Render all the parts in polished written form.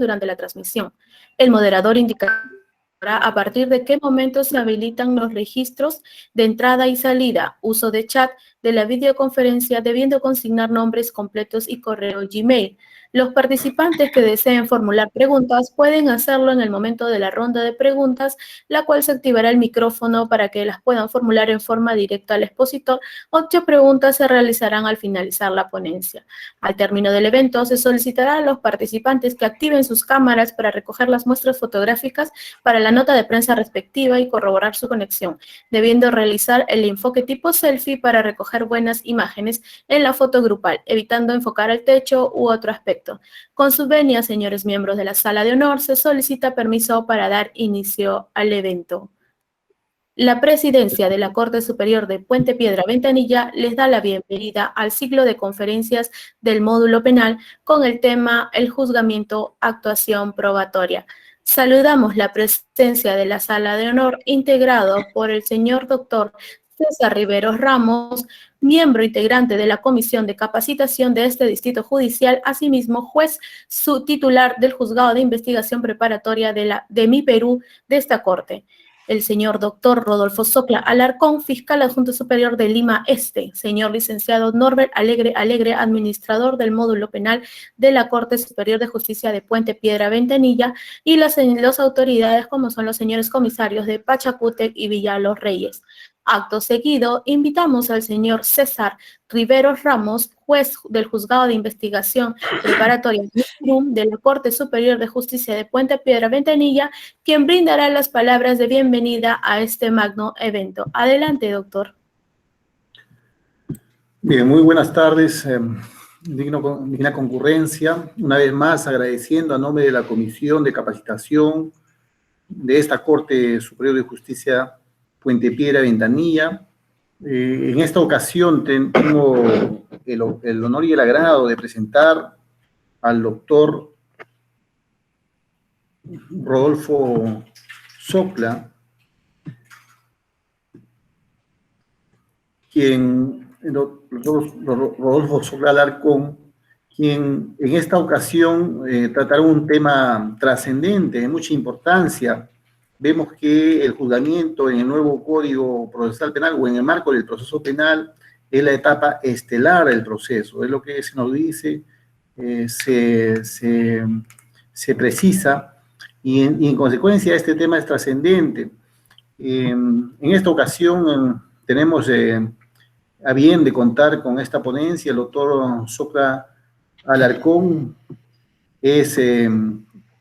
durante la transmisión. El moderador indicará a partir de qué momento se habilitan los registros de entrada y salida, uso de chat de la videoconferencia, debiendo consignar nombres completos y correo Gmail. Los participantes que deseen formular preguntas pueden hacerlo en el momento de la ronda de preguntas, la cual se activará el micrófono para que las puedan formular en forma directa al expositor. 8 preguntas se realizarán al finalizar la ponencia. Al término del evento, se solicitará a los participantes que activen sus cámaras para recoger las muestras fotográficas para la nota de prensa respectiva y corroborar su conexión, debiendo realizar el enfoque tipo selfie para recoger buenas imágenes en la foto grupal, evitando enfocar al techo u otro aspecto. Con su venia, señores miembros de la Sala de Honor, se solicita permiso para dar inicio al evento. La presidencia de la Corte Superior de Puente Piedra Ventanilla les da la bienvenida al ciclo de conferencias del módulo penal con el tema El juzgamiento, actuación probatoria. Saludamos la presencia de la Sala de Honor integrado por el señor doctor César Riveros Ramos, miembro integrante de la Comisión de Capacitación de este Distrito Judicial, asimismo juez titular del Juzgado de Investigación Preparatoria de Mi Perú de esta Corte. El señor doctor Rodolfo Socla Alarcón, fiscal adjunto superior de Lima Este, señor licenciado Norbert Alegre, administrador del módulo penal de la Corte Superior de Justicia de Puente Piedra Ventanilla, y las autoridades como son los señores comisarios de Pachacútec y Villa Los Reyes. Acto seguido, invitamos al señor César Riveros Ramos, juez del Juzgado de Investigación Preparatoria de la Corte Superior de Justicia de Puente Piedra Ventanilla, quien brindará las palabras de bienvenida a este magno evento. Adelante, doctor. Bien, muy buenas tardes, digna concurrencia. Una vez más, agradeciendo a nombre de la Comisión de Capacitación de esta Corte Superior de Justicia Puente Piedra Ventanilla. En esta ocasión tengo el honor y el agrado de presentar al doctor Rodolfo Socla, Rodolfo Socla Alarcón, quien en esta ocasión tratará un tema trascendente, de mucha importancia. Vemos que el juzgamiento en el nuevo Código Procesal Penal o en el marco del proceso penal es la etapa estelar del proceso, es lo que se nos dice, se precisa, y en consecuencia este tema es trascendente. En esta ocasión tenemos a bien de contar con esta ponencia. El doctor Socla Alarcón es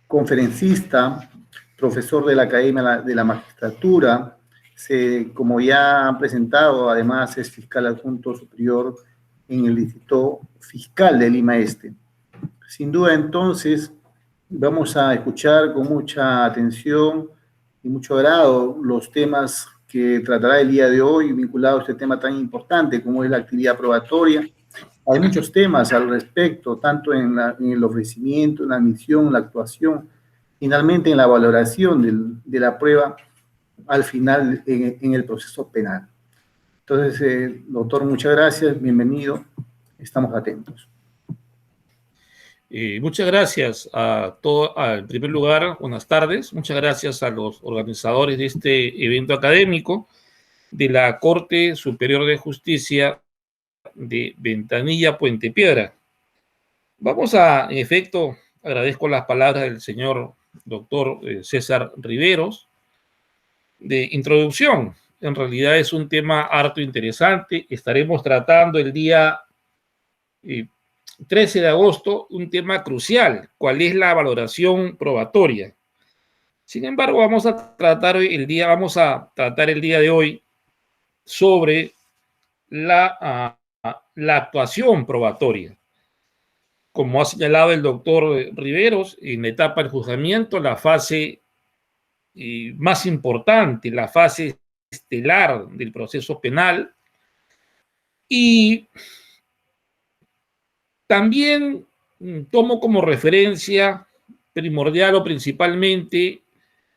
conferencista, profesor de la Academia de la Magistratura, como ya han presentado, además es fiscal adjunto superior en el Distrito Fiscal de Lima Este. Sin duda, entonces, vamos a escuchar con mucha atención y mucho agrado los temas que tratará el día de hoy vinculado a este tema tan importante como es la actividad probatoria. Hay muchos temas al respecto, tanto en el ofrecimiento, en la admisión, en la actuación, finalmente en la valoración de la prueba al final en el proceso penal. Entonces, doctor, muchas gracias, bienvenido, estamos atentos. Muchas gracias a todos. En primer lugar, buenas tardes. Muchas gracias a los organizadores de este evento académico de la Corte Superior de Justicia de Ventanilla, Puente Piedra. En efecto, agradezco las palabras del señor doctor César Riveros de introducción. En realidad es un tema harto interesante. Estaremos tratando el día 13 de agosto un tema crucial, ¿cuál es la valoración probatoria? Sin embargo, vamos a tratar el día de hoy sobre la actuación probatoria. Como ha señalado el doctor Riveros, en la etapa del juzgamiento, la fase más importante, la fase estelar del proceso penal, y también tomo como referencia primordial o principalmente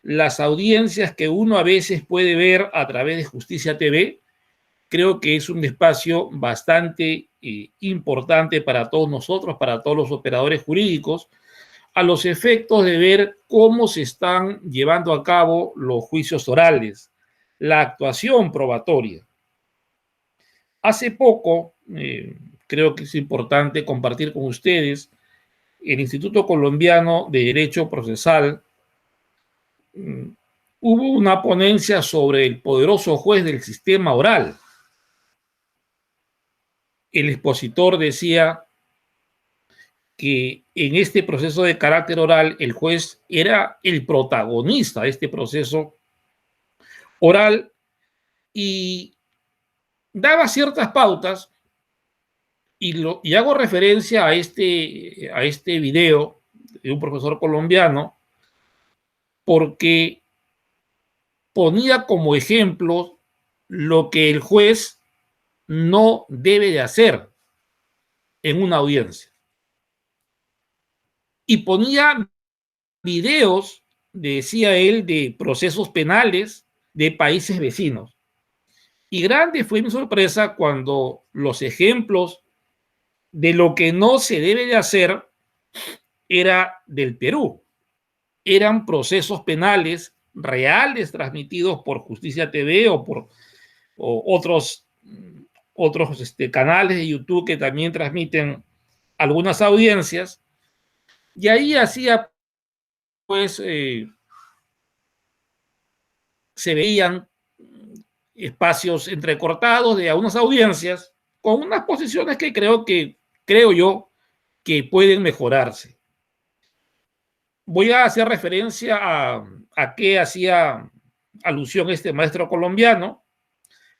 las audiencias que uno a veces puede ver a través de Justicia TV. Creo que es un espacio bastante importante para todos nosotros, para todos los operadores jurídicos, a los efectos de ver cómo se están llevando a cabo los juicios orales, la actuación probatoria. Hace poco, creo que es importante compartir con ustedes, el Instituto Colombiano de Derecho Procesal hubo una ponencia sobre el poderoso juez del sistema oral. El expositor decía que en este proceso de carácter oral el juez era el protagonista de este proceso oral y daba ciertas pautas y hago referencia a este video de un profesor colombiano porque ponía como ejemplo lo que el juez no debe de hacer en una audiencia. Y ponía videos, decía él, de procesos penales de países vecinos. Y grande fue mi sorpresa cuando los ejemplos de lo que no se debe de hacer era del Perú. Eran procesos penales reales transmitidos por Justicia TV o por otros canales de YouTube que también transmiten algunas audiencias. Y ahí hacía, pues, se veían espacios entrecortados de algunas audiencias con unas posiciones que creo yo que pueden mejorarse. Voy a hacer referencia a qué hacía alusión este maestro colombiano,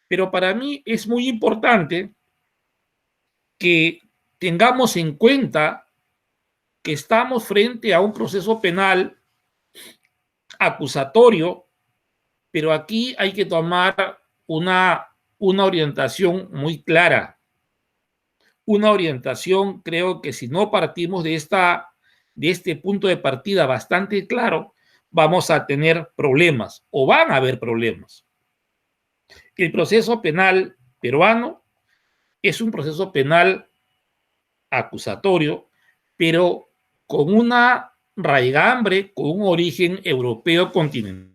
pero para mí es muy importante que tengamos en cuenta que estamos frente a un proceso penal acusatorio, pero aquí hay que tomar una orientación muy clara. Una orientación, creo que si no partimos de este punto de partida bastante claro, vamos a tener problemas o van a haber problemas. El proceso penal peruano es un proceso penal acusatorio, pero con una raigambre, con un origen europeo continental,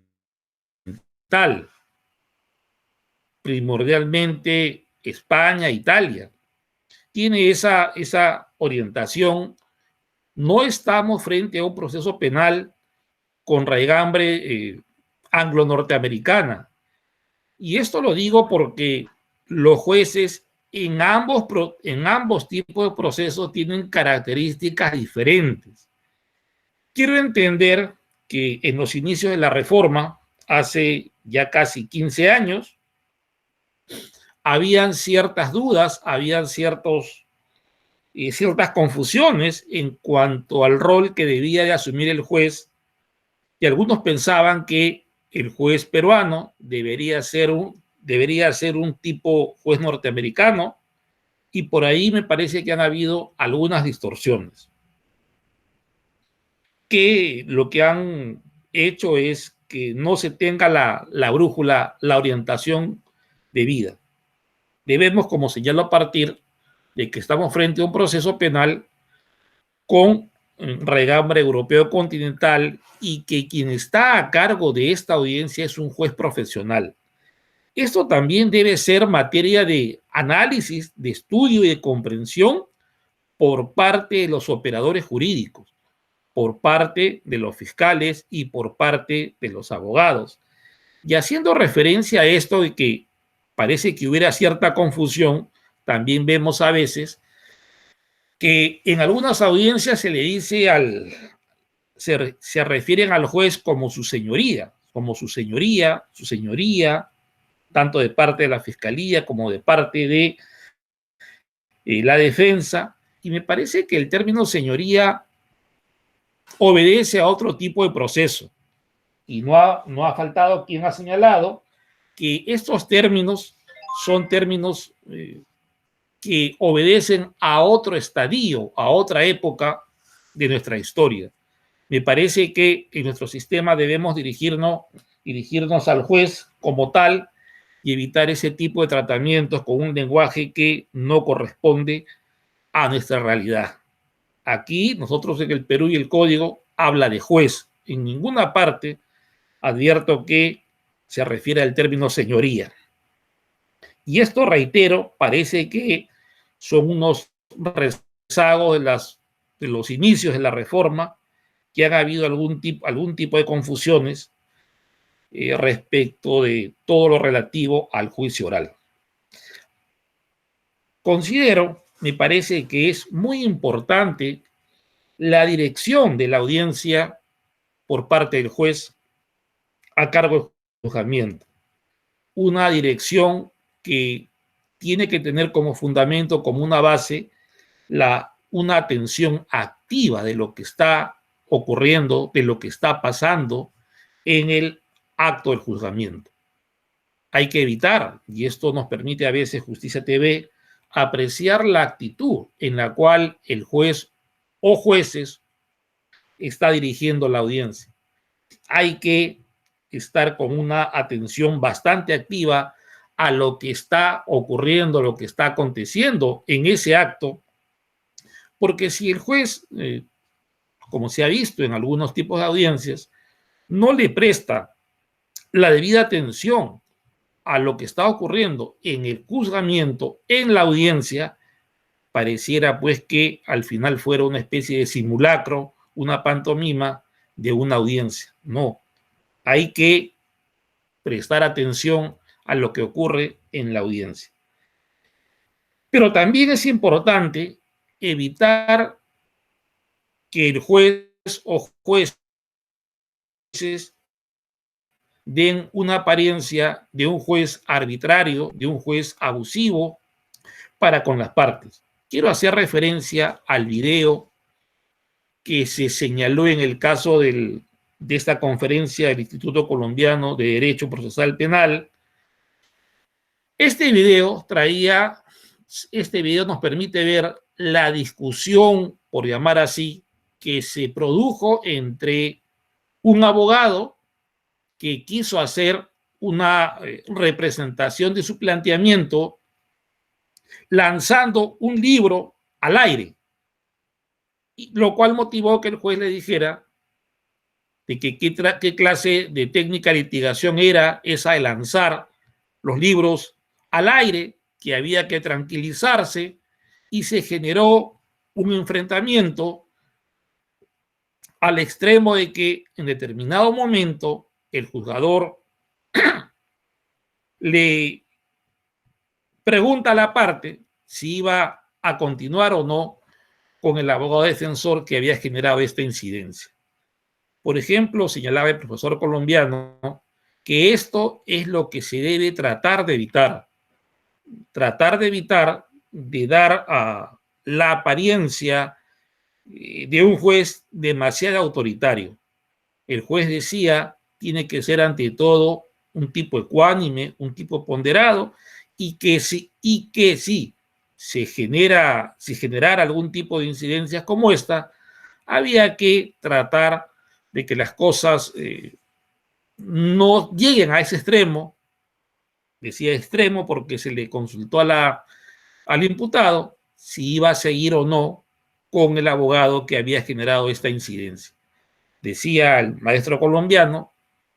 primordialmente España, Italia. Tiene esa orientación. No estamos frente a un proceso penal con raigambre anglo-norteamericana. Y esto lo digo porque los jueces en ambos tipos de procesos tienen características diferentes. Quiero entender que en los inicios de la reforma, hace ya casi 15 años, habían ciertas dudas, habían ciertas confusiones en cuanto al rol que debía de asumir el juez, y algunos pensaban que el juez peruano debería ser un tipo juez norteamericano, y por ahí me parece que han habido algunas distorsiones, que lo que han hecho es que no se tenga la brújula, la orientación debida. Debemos, como señalo, a partir de que estamos frente a un proceso penal con raigambre europeo continental y que quien está a cargo de esta audiencia es un juez profesional. Esto también debe ser materia de análisis, de estudio y de comprensión por parte de los operadores jurídicos, por parte de los fiscales y por parte de los abogados. Y haciendo referencia a esto de que parece que hubiera cierta confusión, también vemos a veces que en algunas audiencias se le dice se refieren al juez como su señoría, su señoría, tanto de parte de la fiscalía como de parte de la defensa. Y me parece que el término señoría obedece a otro tipo de proceso. Y no ha faltado quien ha señalado que estos términos son términos que obedecen a otro estadio, a otra época de nuestra historia. Me parece que en nuestro sistema debemos dirigirnos al juez como tal y evitar ese tipo de tratamientos con un lenguaje que no corresponde a nuestra realidad. Aquí nosotros en el Perú y el código habla de juez. En ninguna parte advierto que se refiere al término señoría. Y esto, reitero, parece que son unos rezagos de los inicios de la reforma, que han habido algún tipo de confusiones respecto de todo lo relativo al juicio oral. Considero, me parece que es muy importante la dirección de la audiencia por parte del juez a cargo del juzgamiento. Una dirección que tiene que tener como fundamento, como una base, una atención activa de lo que está ocurriendo, de lo que está pasando en el acto del juzgamiento. Hay que evitar, y esto nos permite a veces Justicia TV, apreciar la actitud en la cual el juez o jueces está dirigiendo la audiencia. Hay que estar con una atención bastante activa a lo que está ocurriendo, lo que está aconteciendo en ese acto, porque si el juez, como se ha visto en algunos tipos de audiencias, no le presta la debida atención a lo que está ocurriendo en el juzgamiento, en la audiencia, pareciera pues que al final fuera una especie de simulacro, una pantomima de una audiencia. No, hay que prestar atención a lo que ocurre en la audiencia. Pero también es importante evitar que el juez o jueces den una apariencia de un juez arbitrario, de un juez abusivo para con las partes. Quiero hacer referencia al video que se señaló en el caso de esta conferencia del Instituto Colombiano de Derecho Procesal Penal. Este video nos permite ver la discusión, por llamar así, que se produjo entre un abogado que quiso hacer una representación de su planteamiento lanzando un libro al aire, lo cual motivó que el juez le dijera de que qué clase de técnica de litigación era esa de lanzar los libros al aire, que había que tranquilizarse, y se generó un enfrentamiento al extremo de que en determinado momento el juzgador le pregunta a la parte si iba a continuar o no con el abogado defensor que había generado esta incidencia. Por ejemplo, señalaba el profesor colombiano que esto es lo que se debe tratar de evitar de dar a la apariencia de un juez demasiado autoritario. El juez decía, tiene que ser ante todo un tipo ecuánime, un tipo ponderado, y que si se generara algún tipo de incidencias como esta, había que tratar de que las cosas no lleguen a ese extremo. Decía extremo porque se le consultó al imputado si iba a seguir o no con el abogado que había generado esta incidencia. Decía el maestro colombiano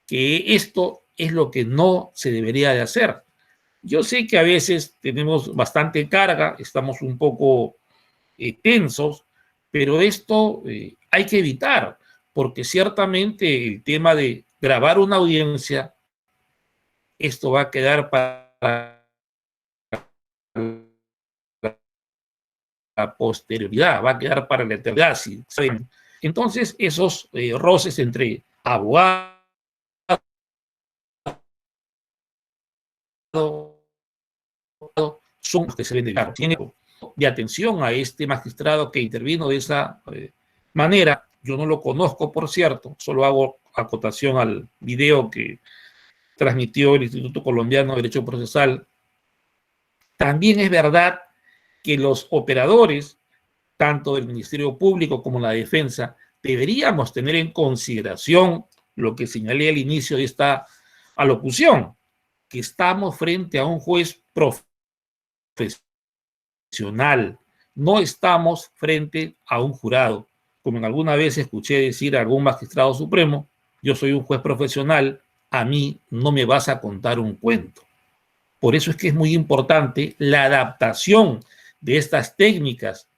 que esto es lo que no se debería de hacer. Yo sé que a veces tenemos bastante carga, estamos un poco tensos, pero esto hay que evitar, porque ciertamente el tema de grabar una audiencia, esto va a quedar para la posterioridad, va a quedar para la eternidad. ¿Sí? Entonces, esos roces entre abogados son los que se ven de claro. Tiene de atención a este magistrado que intervino de esa manera. Yo no lo conozco, por cierto, solo hago acotación al video que transmitió el Instituto Colombiano de Derecho Procesal. También es verdad que los operadores, tanto del Ministerio Público como la Defensa, deberíamos tener en consideración lo que señalé al inicio de esta alocución, que estamos frente a un juez profesional, no estamos frente a un jurado. Como en alguna vez escuché decir a algún magistrado supremo, yo soy un juez profesional, a mí no me vas a contar un cuento. Por eso es que es muy importante la adaptación de estas técnicas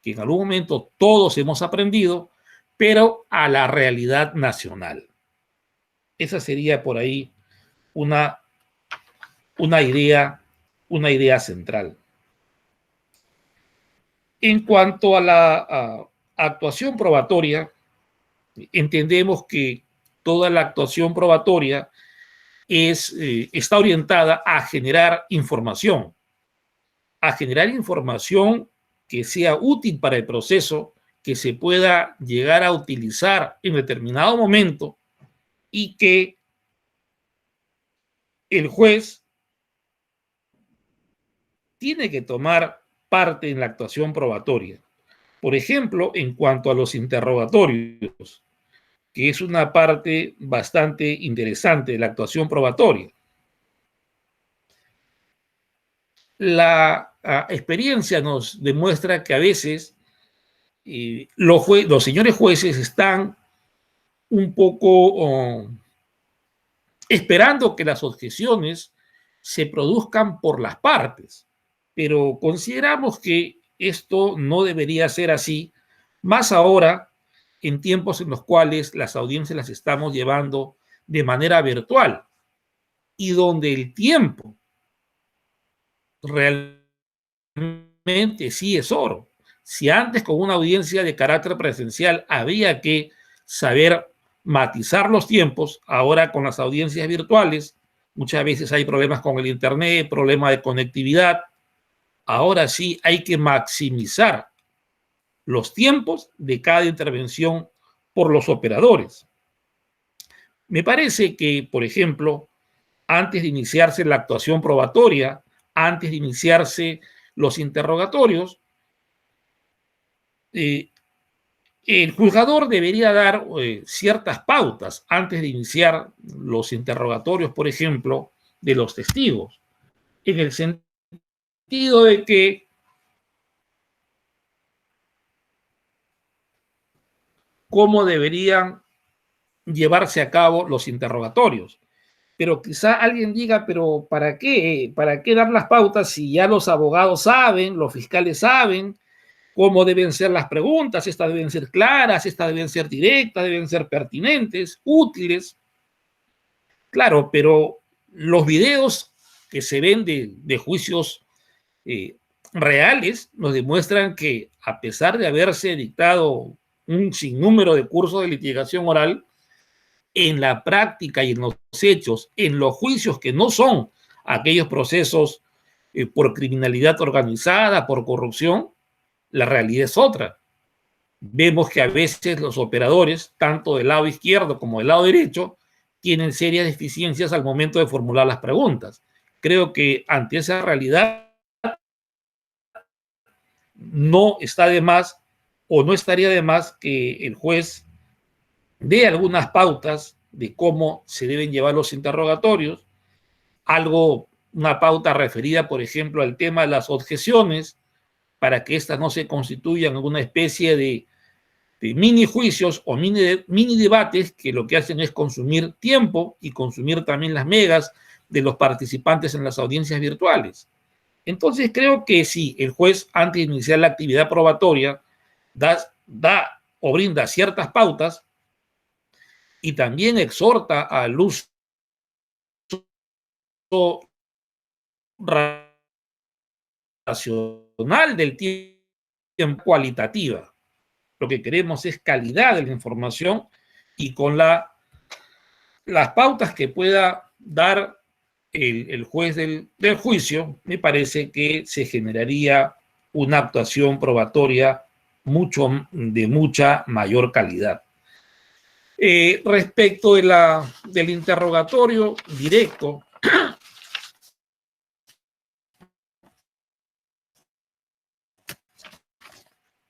que en algún momento todos hemos aprendido, pero a la realidad nacional. Esa sería por ahí una idea central. En cuanto a la actuación probatoria, entendemos que toda la actuación probatoria está orientada a generar información que sea útil para el proceso, que se pueda llegar a utilizar en determinado momento y que el juez tiene que tomar parte en la actuación probatoria. Por ejemplo, en cuanto a los interrogatorios, que es una parte bastante interesante de la actuación probatoria. La experiencia nos demuestra que a veces los señores jueces están un poco esperando que las objeciones se produzcan por las partes, pero consideramos que esto no debería ser así, más ahora en tiempos en los cuales las audiencias las estamos llevando de manera virtual y donde el tiempo realmente sí es oro. Si antes con una audiencia de carácter presencial había que saber matizar los tiempos, ahora con las audiencias virtuales muchas veces hay problemas con el internet, problemas de conectividad. Ahora sí hay que maximizar los tiempos de cada intervención por los operadores. Me parece que, por ejemplo, antes de iniciarse la actuación probatoria, antes de iniciarse los interrogatorios, el juzgador debería dar ciertas pautas antes de iniciar los interrogatorios, por ejemplo, de los testigos, en el sentido de que cómo deberían llevarse a cabo los interrogatorios. Pero quizá alguien diga, pero ¿para qué? ¿Para qué dar las pautas si ya los abogados saben, los fiscales saben cómo deben ser las preguntas? Estas deben ser claras, estas deben ser directas, deben ser pertinentes, útiles. Claro, pero los videos que se ven de juicios reales nos demuestran que a pesar de haberse dictado un sinnúmero de cursos de litigación oral, en la práctica y en los hechos, en los juicios que no son aquellos procesos por criminalidad organizada, por corrupción, la realidad es otra. Vemos que a veces los operadores, tanto del lado izquierdo como del lado derecho, tienen serias deficiencias al momento de formular las preguntas. Creo que ante esa realidad no está de más o no estaría de más que el juez dé algunas pautas de cómo se deben llevar los interrogatorios, una pauta referida, por ejemplo, al tema de las objeciones, para que éstas no se constituyan en una especie de mini juicios o mini debates que lo que hacen es consumir tiempo y consumir también las megas de los participantes en las audiencias virtuales. Entonces creo que si el juez, antes de iniciar la actividad probatoria, da o brinda ciertas pautas y también exhorta al uso racional del tiempo, cualitativa. Lo que queremos es calidad de la información y con las pautas que pueda dar el juez del juicio, me parece que se generaría una actuación probatoria de mucha mayor calidad. Respecto del interrogatorio directo,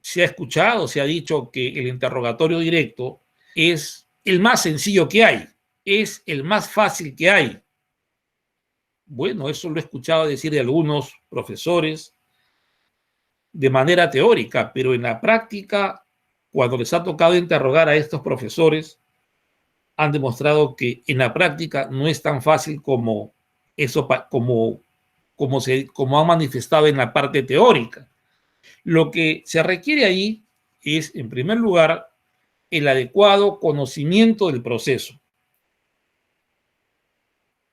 se ha escuchado, se ha dicho que el interrogatorio directo es el más sencillo que hay, es el más fácil que hay. Bueno, eso lo he escuchado decir de algunos profesores, de manera teórica, pero en la práctica, cuando les ha tocado interrogar a estos profesores, han demostrado que en la práctica no es tan fácil como eso, como han manifestado en la parte teórica. Lo que se requiere ahí es, en primer lugar, el adecuado conocimiento del proceso.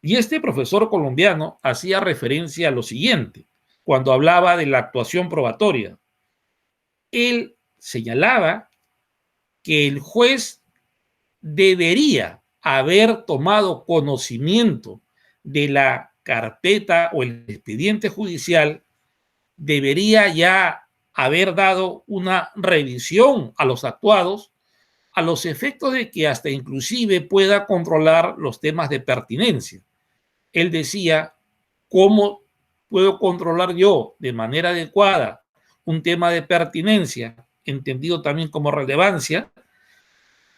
Y este profesor colombiano hacía referencia a lo siguiente, cuando hablaba de la actuación probatoria. Él señalaba que el juez debería haber tomado conocimiento de la carpeta o el expediente judicial, debería ya haber dado una revisión a los actuados, a los efectos de que hasta inclusive pueda controlar los temas de pertinencia. Él decía, ¿cómo puedo controlar yo de manera adecuada un tema de pertinencia, entendido también como relevancia,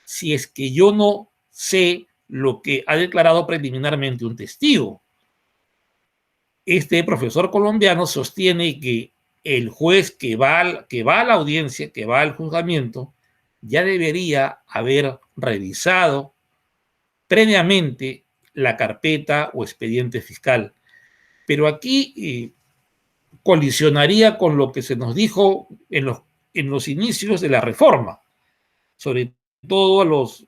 si es que yo no sé lo que ha declarado preliminarmente un testigo? Este profesor colombiano sostiene que el juez que va a la audiencia, que va al juzgamiento, ya debería haber revisado previamente la carpeta o expediente fiscal. Pero aquí colisionaría con lo que se nos dijo en los inicios de la reforma, sobre todo a los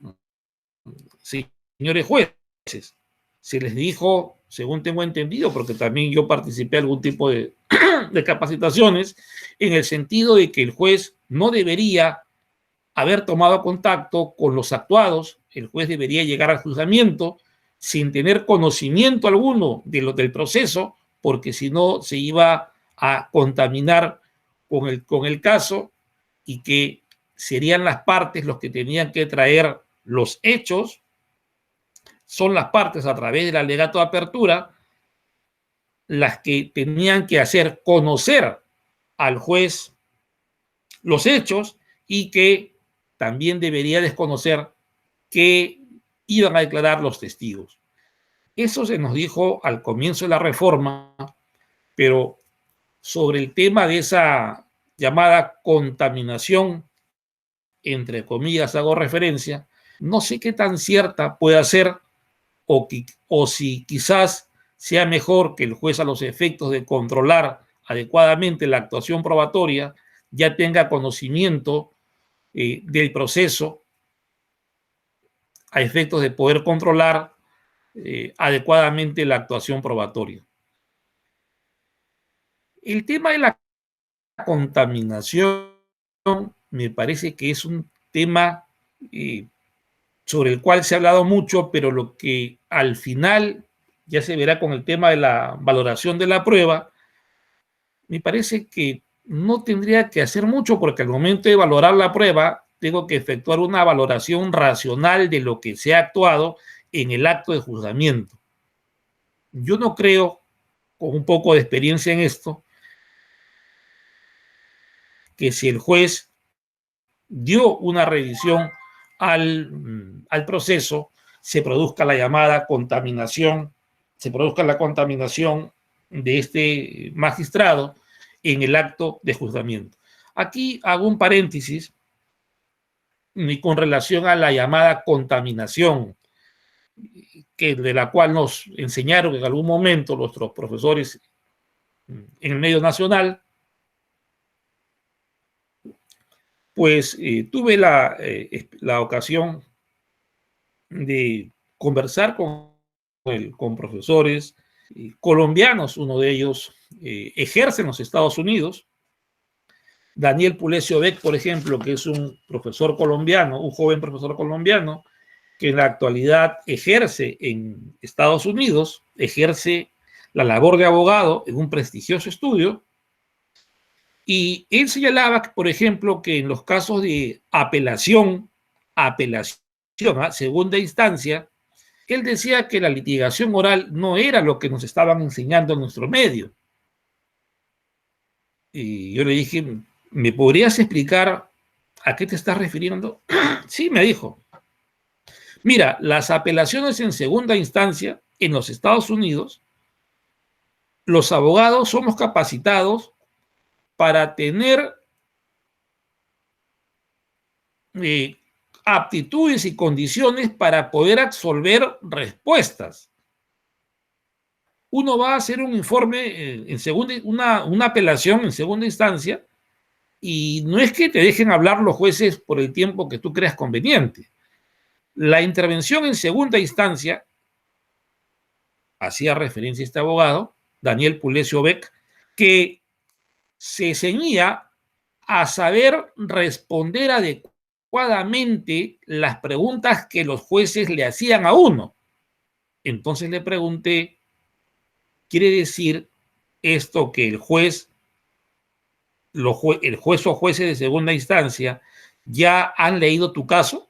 señores jueces. Se les dijo, según tengo entendido, porque también yo participé en algún tipo de capacitaciones, en el sentido de que el juez no debería haber tomado contacto con los actuados, el juez debería llegar al juzgamiento sin tener conocimiento alguno del proceso, porque si no se iba a contaminar con el caso, y que serían las partes los que tenían que traer los hechos. Son las partes, a través del alegato de apertura, las que tenían que hacer conocer al juez los hechos, y que también debería desconocer que iban a declarar los testigos. Eso se nos dijo al comienzo de la reforma, pero sobre el tema de esa llamada contaminación, entre comillas hago referencia, no sé qué tan cierta pueda ser, o si quizás sea mejor que el juez, a los efectos de controlar adecuadamente la actuación probatoria, ya tenga conocimiento del proceso a efectos de poder controlar adecuadamente la actuación probatoria. El tema de la contaminación me parece que es un tema sobre el cual se ha hablado mucho, pero lo que al final ya se verá con el tema de la valoración de la prueba, me parece que no tendría que hacer mucho, porque al momento de valorar la prueba tengo que efectuar una valoración racional de lo que se ha actuado en el acto de juzgamiento. Yo no creo, con un poco de experiencia en esto, que si el juez dio una revisión al proceso, se produzca la llamada contaminación, se produzca la contaminación de este magistrado en el acto de juzgamiento. Aquí hago un paréntesis con relación a la llamada contaminación, de la cual nos enseñaron en algún momento nuestros profesores en el medio nacional. Pues tuve la ocasión de conversar con profesores colombianos. Uno de ellos ejerce en los Estados Unidos. Daniel Pulecio Beck, por ejemplo, que es un profesor colombiano, un joven profesor colombiano, que en la actualidad ejerce en Estados Unidos, ejerce la labor de abogado en un prestigioso estudio. Y él señalaba, por ejemplo, que en los casos de apelación a segunda instancia, él decía que la litigación oral no era lo que nos estaban enseñando en nuestro medio. Y yo le dije, ¿me podrías explicar a qué te estás refiriendo? Sí, me dijo. Mira, las apelaciones en segunda instancia en los Estados Unidos, los abogados somos capacitados para tener aptitudes y condiciones para poder absolver respuestas. Uno va a hacer un informe en segunda, una apelación en segunda instancia, y no es que te dejen hablar los jueces por el tiempo que tú creas conveniente. La intervención en segunda instancia, hacía referencia a este abogado, Daniel Pulesio Beck, que se ceñía a saber responder adecuadamente las preguntas que los jueces le hacían a uno. Entonces le pregunté, ¿quiere decir esto que el juez o jueces de segunda instancia ya han leído tu caso?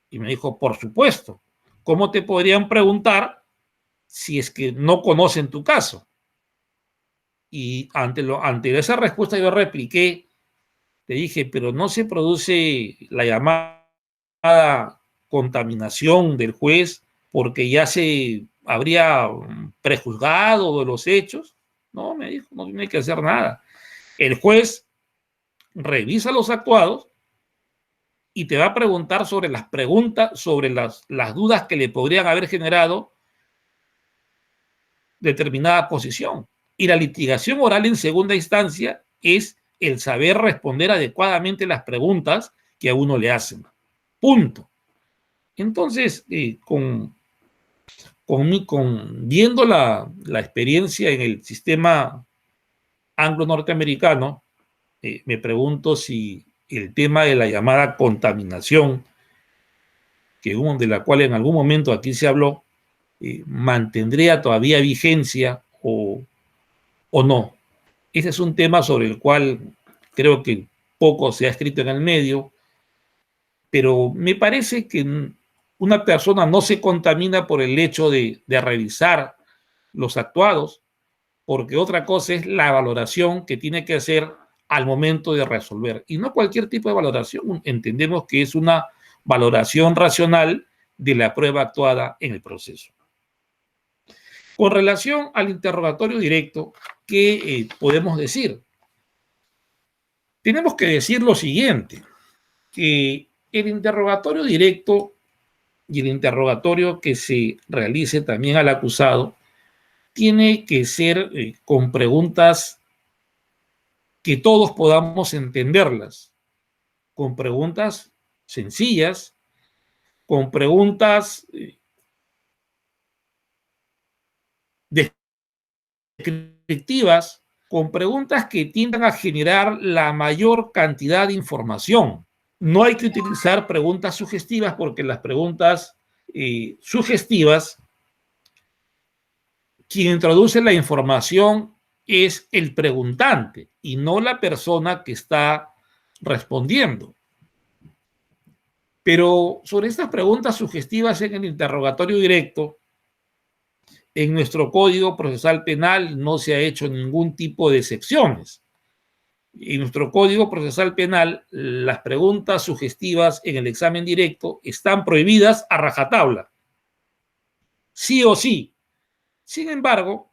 Y me dijo, por supuesto. ¿Cómo te podrían preguntar si es que no conocen tu caso? Y ante esa respuesta yo repliqué, te dije, pero no se produce la llamada contaminación del juez porque ya se habría prejuzgado de los hechos. No, me dijo, no tiene que hacer nada. El juez revisa los actuados y te va a preguntar sobre las preguntas, sobre las dudas que le podrían haber generado determinada posición. Y la litigación oral en segunda instancia es el saber responder adecuadamente las preguntas que a uno le hacen. Punto. Entonces, viendo la experiencia en el sistema anglo-norteamericano, me pregunto si el tema de la llamada contaminación, de la cual en algún momento aquí se habló, mantendría todavía vigencia o no. Ese es un tema sobre el cual creo que poco se ha escrito en el medio, pero me parece que una persona no se contamina por el hecho de revisar los actuados, porque otra cosa es la valoración que tiene que hacer al momento de resolver. Y no cualquier tipo de valoración, entendemos que es una valoración racional de la prueba actuada en el proceso. Con relación al interrogatorio directo, ¿qué podemos decir? Tenemos que decir lo siguiente, que el interrogatorio directo y el interrogatorio que se realice también al acusado tiene que ser con preguntas que todos podamos entenderlas, con preguntas sencillas, con preguntas descriptivas, con preguntas que tiendan a generar la mayor cantidad de información. No hay que utilizar preguntas sugestivas porque las preguntas sugestivas, quien introduce la información es el preguntante y no la persona que está respondiendo. Pero sobre estas preguntas sugestivas en el interrogatorio directo, en nuestro Código Procesal Penal no se ha hecho ningún tipo de excepciones. En nuestro Código Procesal Penal, las preguntas sugestivas en el examen directo están prohibidas a rajatabla. Sí o sí. Sin embargo,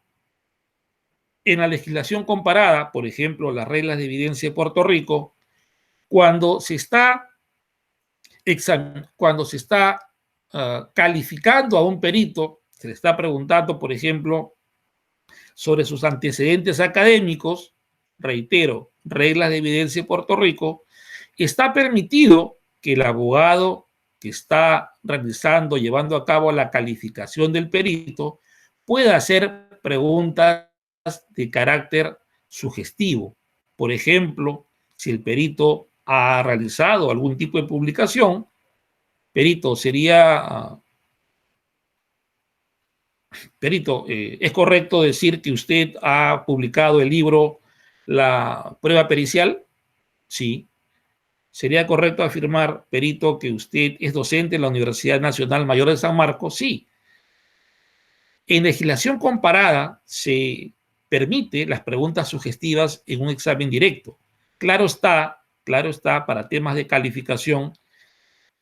en la legislación comparada, por ejemplo, las reglas de evidencia de Puerto Rico, cuando se está calificando a un perito, se le está preguntando, por ejemplo, sobre sus antecedentes académicos, reitero, reglas de evidencia de Puerto Rico, está permitido que el abogado que está realizando, llevando a cabo la calificación del perito, pueda hacer preguntas de carácter sugestivo. Por ejemplo, si el perito ha realizado algún tipo de publicación, perito, ¿es correcto decir que usted ha publicado el libro La Prueba Pericial? Sí. ¿Sería correcto afirmar, perito, que usted es docente en la Universidad Nacional Mayor de San Marcos? Sí. En legislación comparada se permite las preguntas sugestivas en un examen directo. Claro está, para temas de calificación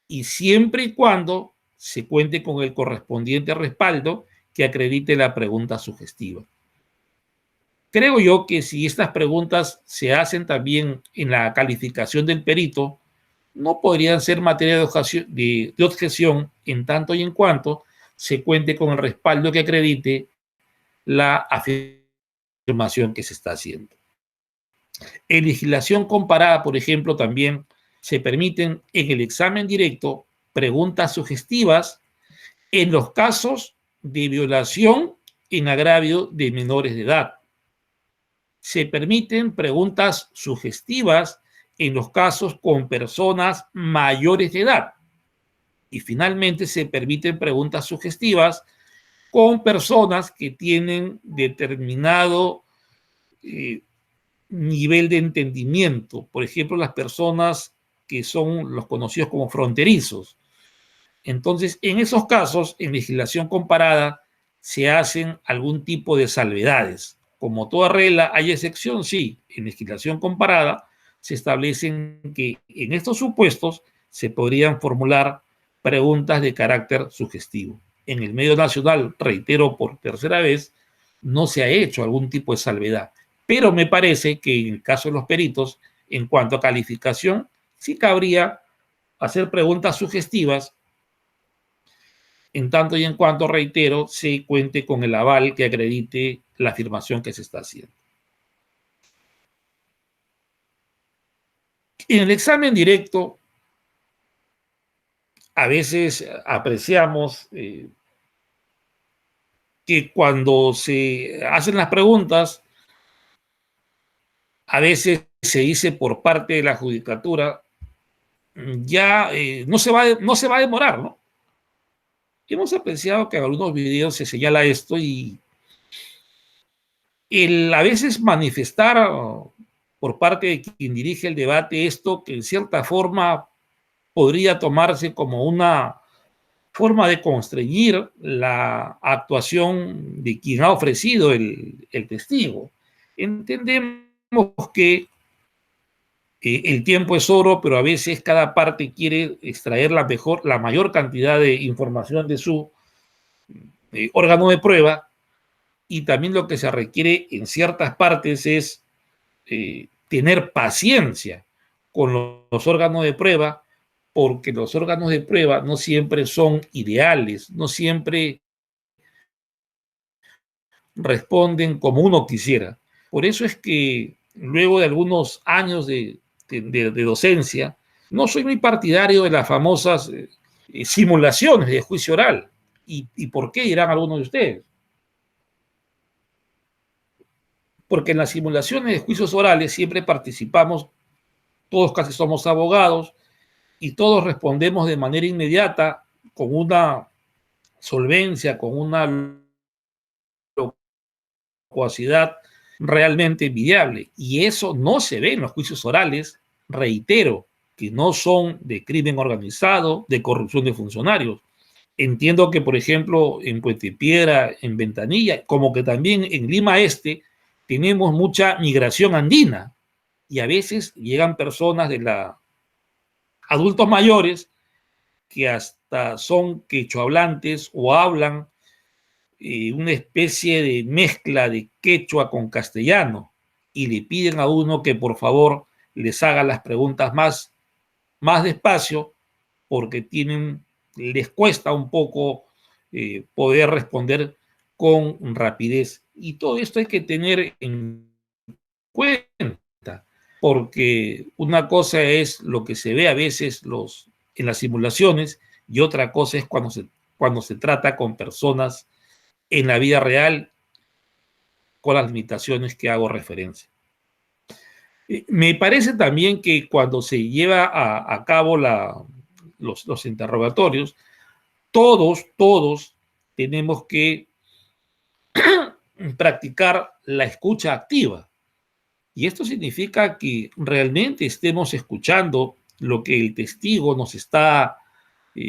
y siempre y cuando se cuente con el correspondiente respaldo que acredite la pregunta sugestiva. Creo yo que si estas preguntas se hacen también en la calificación del perito, no podrían ser materia de objeción en tanto y en cuanto se cuente con el respaldo que acredite la afirmación que se está haciendo. En legislación comparada, por ejemplo, también se permiten en el examen directo preguntas sugestivas en los casos de violación en agravio de menores de edad. Se permiten preguntas sugestivas en los casos con personas mayores de edad. Y finalmente se permiten preguntas sugestivas con personas que tienen determinado nivel de entendimiento. Por ejemplo, las personas que son los conocidos como fronterizos. Entonces, en esos casos, en legislación comparada, se hacen algún tipo de salvedades. Como toda regla, hay excepción, sí. En legislación comparada se establecen que en estos supuestos se podrían formular preguntas de carácter sugestivo. En el medio nacional, reitero por tercera vez, no se ha hecho algún tipo de salvedad. Pero me parece que en el caso de los peritos, en cuanto a calificación, sí cabría hacer preguntas sugestivas en tanto y en cuanto, reitero, se cuente con el aval que acredite la afirmación que se está haciendo. En el examen directo, a veces apreciamos que cuando se hacen las preguntas, a veces se dice por parte de la judicatura, ya no se va a demorar, ¿no? Hemos apreciado que en algunos videos se señala esto y el a veces manifestar por parte de quien dirige el debate esto que en cierta forma podría tomarse como una forma de constreñir la actuación de quien ha ofrecido el testigo. Entendemos que el tiempo es oro, pero a veces cada parte quiere extraer la mayor cantidad de información de su órgano de prueba, y también lo que se requiere en ciertas partes es tener paciencia con los órganos de prueba, porque los órganos de prueba no siempre son ideales, no siempre responden como uno quisiera. Por eso es que luego de algunos años de docencia, no soy muy partidario de las famosas simulaciones de juicio oral. ¿Y por qué dirán algunos de ustedes? Porque en las simulaciones de juicios orales siempre participamos, todos casi somos abogados y todos respondemos de manera inmediata con una solvencia, con una locuacidad realmente envidiable. Y eso no se ve en los juicios orales, reitero, que no son de crimen organizado, de corrupción de funcionarios. Entiendo que, por ejemplo, en Puente Piedra, en Ventanilla, como que también en Lima Este, tenemos mucha migración andina y a veces llegan personas adultos mayores que hasta son quechohablantes o hablan una especie de mezcla de quechua con castellano y le piden a uno que por favor les haga las preguntas más despacio porque les cuesta un poco poder responder con rapidez. Y todo esto hay que tener en cuenta, porque una cosa es lo que se ve a veces en las simulaciones y otra cosa es cuando se trata con personas en la vida real con las limitaciones que hago referencia. Me parece también que cuando se lleva a cabo los interrogatorios, todos tenemos que practicar la escucha activa. Y esto significa que realmente estemos escuchando lo que el testigo nos está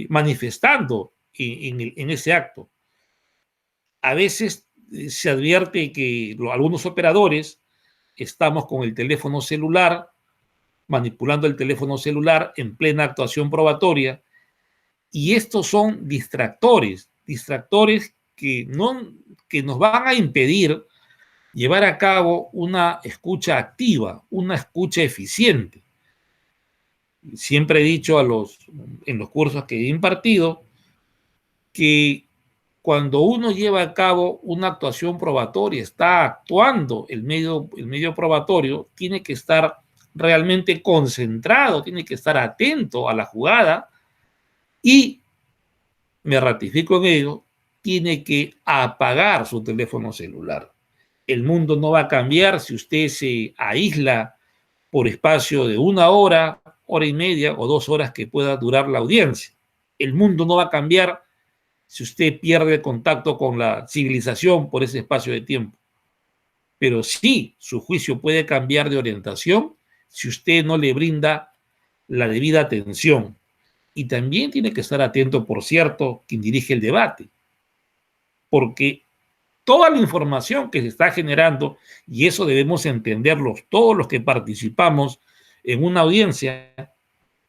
manifestando en ese acto. A veces se advierte que algunos operadores estamos con el teléfono celular, manipulando el teléfono celular en plena actuación probatoria, y estos son distractores que nos van a impedir llevar a cabo una escucha activa, una escucha eficiente. Siempre he dicho en los cursos que he impartido que cuando uno lleva a cabo una actuación probatoria, está actuando el medio probatorio, tiene que estar realmente concentrado, tiene que estar atento a la jugada y, me ratifico en ello, tiene que apagar su teléfono celular. El mundo no va a cambiar si usted se aísla por espacio de 1 hora, hora y media o 2 horas que pueda durar la audiencia. El mundo no va a cambiar si usted pierde contacto con la civilización por ese espacio de tiempo. Pero sí, su juicio puede cambiar de orientación si usted no le brinda la debida atención. Y también tiene que estar atento, por cierto, quien dirige el debate, porque toda la información que se está generando, y eso debemos entenderlo todos los que participamos en una audiencia,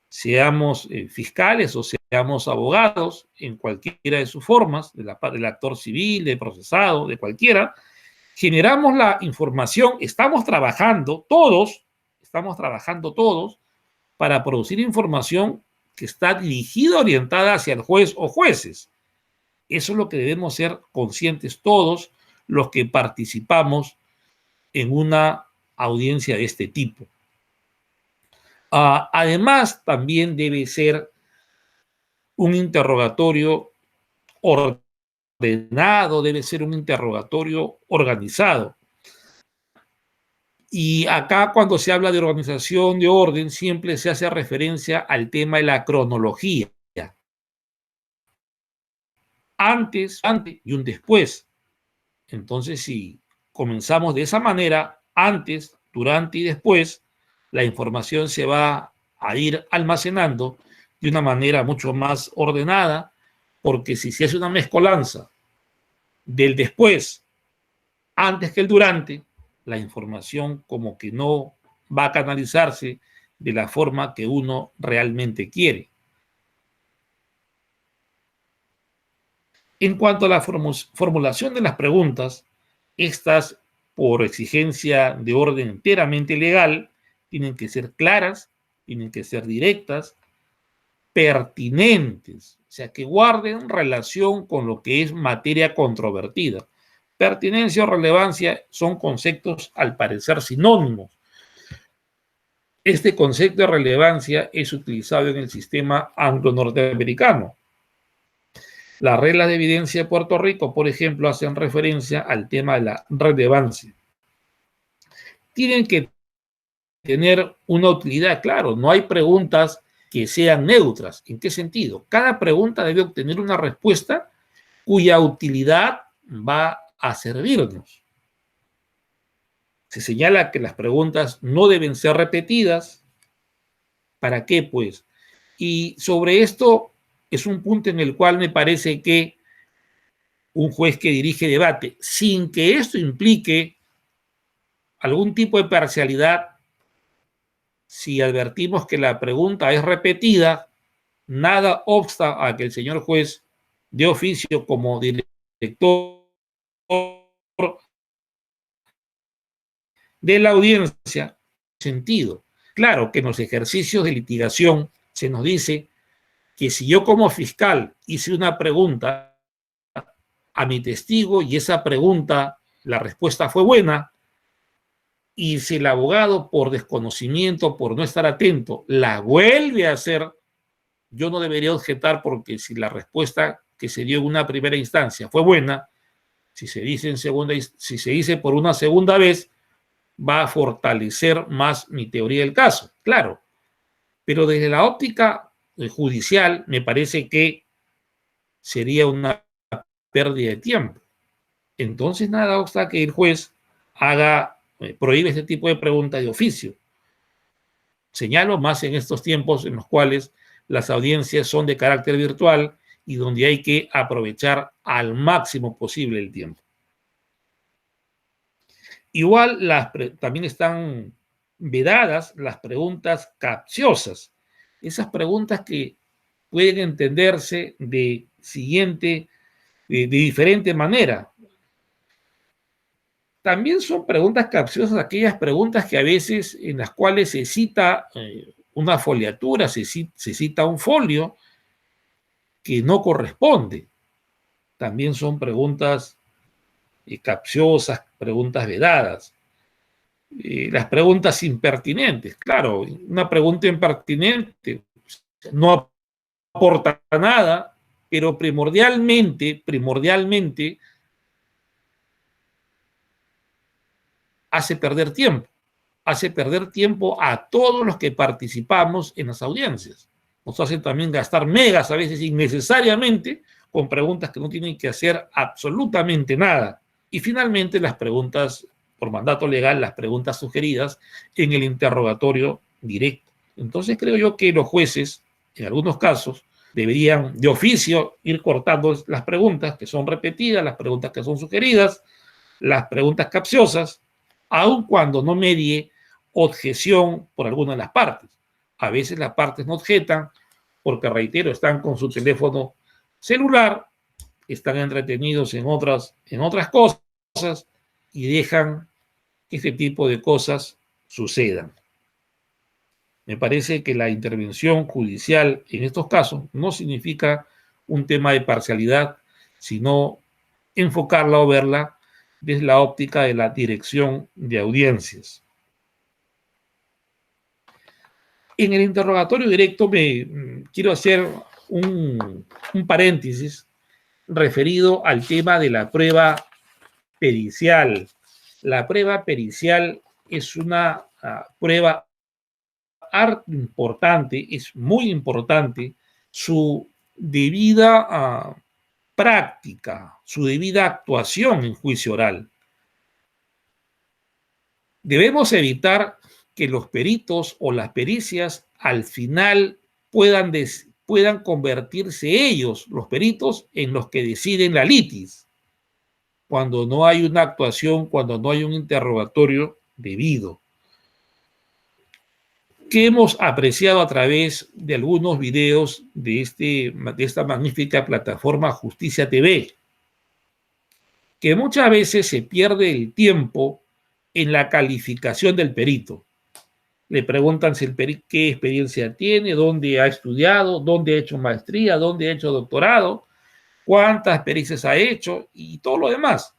seamos fiscales o seamos abogados, en cualquiera de sus formas, del actor civil, del procesado, de cualquiera, generamos la información, estamos trabajando todos para producir información que está dirigida, orientada hacia el juez o jueces. Eso es lo que debemos ser conscientes todos los que participamos en una audiencia de este tipo. Además, también debe ser un interrogatorio ordenado, debe ser un interrogatorio organizado. Y acá, cuando se habla de organización, de orden, siempre se hace referencia al tema de la cronología. Antes y un después. Entonces, si comenzamos de esa manera, antes, durante y después, la información se va a ir almacenando de una manera mucho más ordenada, porque si se hace una mezcolanza del después antes que el durante, la información como que no va a canalizarse de la forma que uno realmente quiere. En cuanto a la formulación de las preguntas, estas, por exigencia de orden enteramente legal, tienen que ser claras, tienen que ser directas, pertinentes, o sea, que guarden relación con lo que es materia controvertida. Pertinencia o relevancia son conceptos, al parecer, sinónimos. Este concepto de relevancia es utilizado en el sistema anglo-norteamericano. Las reglas de evidencia de Puerto Rico, por ejemplo, hacen referencia al tema de la relevancia. Tienen que tener una utilidad, claro, no hay preguntas que sean neutras. ¿En qué sentido? Cada pregunta debe obtener una respuesta cuya utilidad va a servirnos. Se señala que las preguntas no deben ser repetidas. ¿Para qué, pues? Y sobre esto es un punto en el cual me parece que un juez que dirige debate, sin que esto implique algún tipo de parcialidad, si advertimos que la pregunta es repetida, nada obsta a que el señor juez de oficio, como director de la audiencia, sentido. Claro que en los ejercicios de litigación se nos dice que si yo como fiscal hice una pregunta a mi testigo y esa pregunta, la respuesta fue buena, y si el abogado por desconocimiento, por no estar atento, la vuelve a hacer, yo no debería objetar, porque si la respuesta que se dio en una primera instancia fue buena, si se dice por una segunda vez, va a fortalecer más mi teoría del caso, claro. Pero desde la óptica judicial me parece que sería una pérdida de tiempo. Entonces nada obsta que el juez prohíbe este tipo de preguntas de oficio. Señalo más en estos tiempos en los cuales las audiencias son de carácter virtual y donde hay que aprovechar al máximo posible el tiempo. Igual también están vedadas las preguntas capciosas, esas preguntas que pueden entenderse de diferente manera. también son preguntas capciosas aquellas preguntas que a veces en las cuales se cita una foliatura, se cita un folio que no corresponde. También son preguntas capciosas, preguntas vedadas. Las preguntas impertinentes, claro, una pregunta impertinente no aporta nada, pero primordialmente hace perder tiempo a todos los que participamos en las audiencias. Nos hacen también gastar megas a veces innecesariamente con preguntas que no tienen que hacer absolutamente nada. Y finalmente las preguntas por mandato legal, las preguntas sugeridas en el interrogatorio directo. Entonces creo yo que los jueces, en algunos casos, deberían de oficio ir cortando las preguntas que son repetidas, las preguntas que son sugeridas, las preguntas capciosas, aun cuando no medie objeción por alguna de las partes. A veces las partes no objetan porque, reitero, están con su teléfono celular, están entretenidos en otras cosas y dejan que este tipo de cosas sucedan. Me parece que la intervención judicial en estos casos no significa un tema de parcialidad, sino enfocarla o verla desde la óptica de la dirección de audiencias. En el interrogatorio directo quiero hacer un paréntesis referido al tema de la prueba pericial. La prueba pericial es una prueba importante, es muy importante su debida práctica, su debida actuación en juicio oral. Debemos evitar que los peritos o las pericias al final puedan convertirse ellos, los peritos, en los que deciden la litis, cuando no hay una actuación, cuando no hay un interrogatorio debido. Que hemos apreciado a través de algunos videos de esta magnífica plataforma Justicia TV, que muchas veces se pierde el tiempo en la calificación del perito. Le preguntan si el perito qué experiencia tiene, dónde ha estudiado, dónde ha hecho maestría, dónde ha hecho doctorado, cuántas pericias ha hecho y todo lo demás.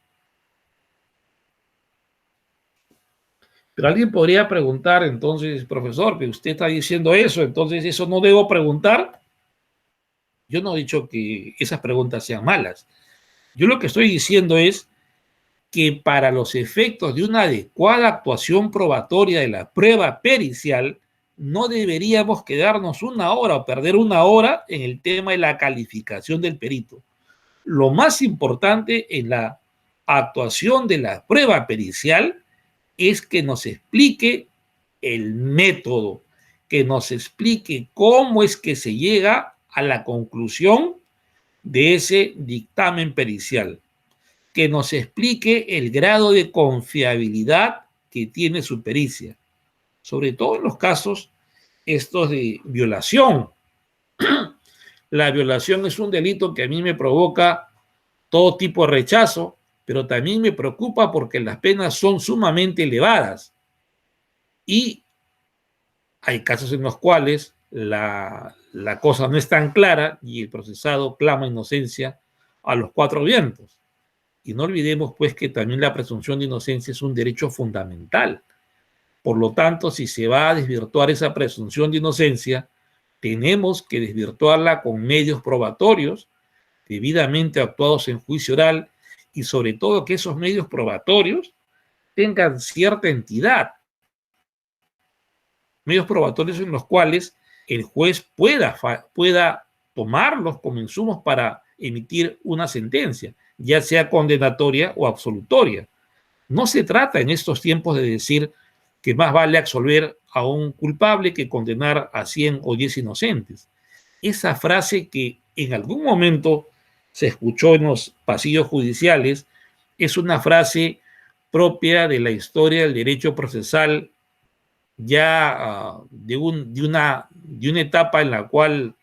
Pero alguien podría preguntar, entonces, profesor, que usted está diciendo eso, entonces eso no debo preguntar. Yo no he dicho que esas preguntas sean malas. Yo lo que estoy diciendo es que para los efectos de una adecuada actuación probatoria de la prueba pericial, no deberíamos quedarnos una hora o perder una hora en el tema de la calificación del perito. Lo más importante en la actuación de la prueba pericial es que nos explique el método, que nos explique cómo es que se llega a la conclusión de ese dictamen pericial, que nos explique el grado de confiabilidad que tiene su pericia, sobre todo en los casos estos de violación. La violación es un delito que a mí me provoca todo tipo de rechazo, pero también me preocupa porque las penas son sumamente elevadas y hay casos en los cuales la cosa no es tan clara y el procesado clama inocencia a los cuatro vientos. Y no olvidemos pues que también la presunción de inocencia es un derecho fundamental. Por lo tanto, si se va a desvirtuar esa presunción de inocencia, tenemos que desvirtuarla con medios probatorios debidamente actuados en juicio oral y sobre todo que esos medios probatorios tengan cierta entidad. Medios probatorios en los cuales el juez pueda tomarlos como insumos para emitir una sentencia, ya sea condenatoria o absolutoria. No se trata en estos tiempos de decir que más vale absolver a un culpable que condenar a 100 o 10 inocentes. Esa frase que en algún momento se escuchó en los pasillos judiciales es una frase propia de la historia del derecho procesal ya de una etapa en la cual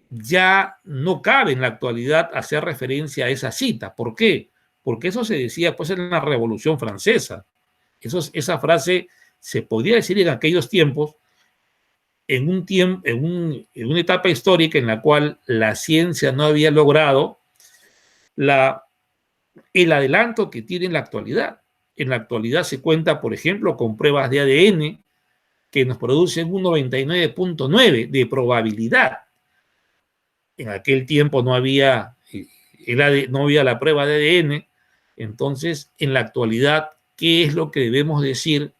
ya no cabe en la actualidad hacer referencia a esa cita. ¿Por qué? porque eso se decía pues en la Revolución Francesa. Esa frase se podría decir en aquellos tiempos, en una etapa histórica en la cual la ciencia no había logrado el adelanto que tiene en la actualidad. En la actualidad se cuenta, por ejemplo, con pruebas de ADN que nos producen un 99.9 de probabilidad. En aquel tiempo no había la prueba de ADN. Entonces, en la actualidad, ¿qué es lo que debemos decir?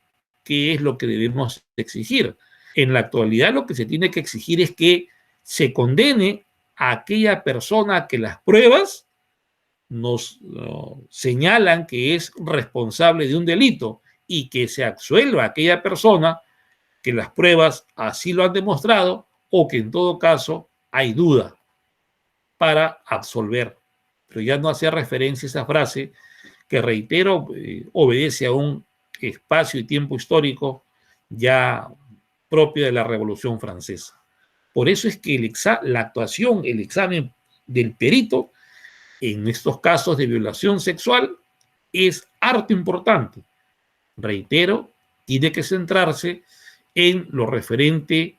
¿Qué es lo que debemos exigir? En la actualidad lo que se tiene que exigir es que se condene a aquella persona que las pruebas nos señalan que es responsable de un delito y que se absuelva a aquella persona que las pruebas así lo han demostrado o que en todo caso hay duda para absolver. Pero ya no hacía referencia a esa frase que, reitero, obedece a un espacio y tiempo histórico ya propio de la Revolución Francesa. Por eso es que el examen del perito en estos casos de violación sexual es harto importante. Reitero, tiene que centrarse en lo referente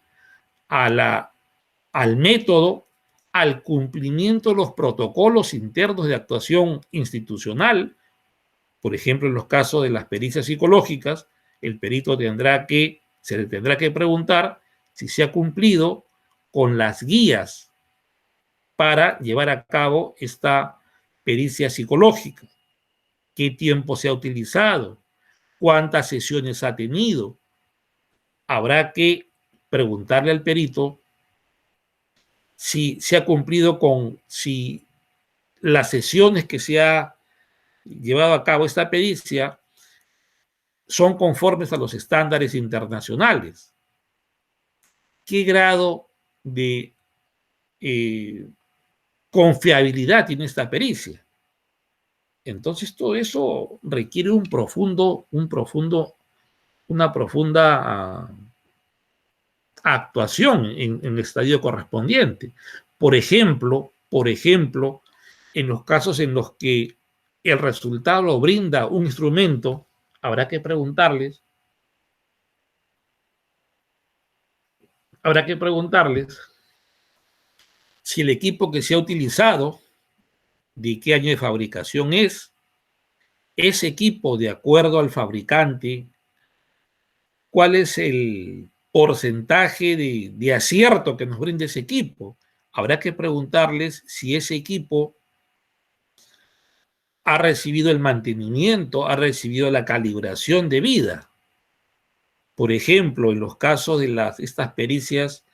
al método, al cumplimiento de los protocolos internos de actuación institucional. Por ejemplo, en los casos de las pericias psicológicas, el perito se le tendrá que preguntar si se ha cumplido con las guías para llevar a cabo esta pericia psicológica. ¿Qué tiempo se ha utilizado? ¿Cuántas sesiones ha tenido? Habrá que preguntarle al perito si se ha cumplido si las sesiones que se ha llevado a cabo esta pericia son conformes a los estándares internacionales. ¿Qué grado de confiabilidad tiene esta pericia? Entonces todo eso requiere una profunda actuación en el estadio correspondiente. Por ejemplo, en los casos en los que el resultado lo brinda un instrumento, habrá que preguntarles si el equipo que se ha utilizado, de qué año de fabricación es, ese equipo, de acuerdo al fabricante, cuál es el porcentaje de acierto que nos brinda ese equipo. Habrá que preguntarles si ese equipo ha recibido el mantenimiento, ha recibido la calibración debida. Por ejemplo, en los casos de estas pericias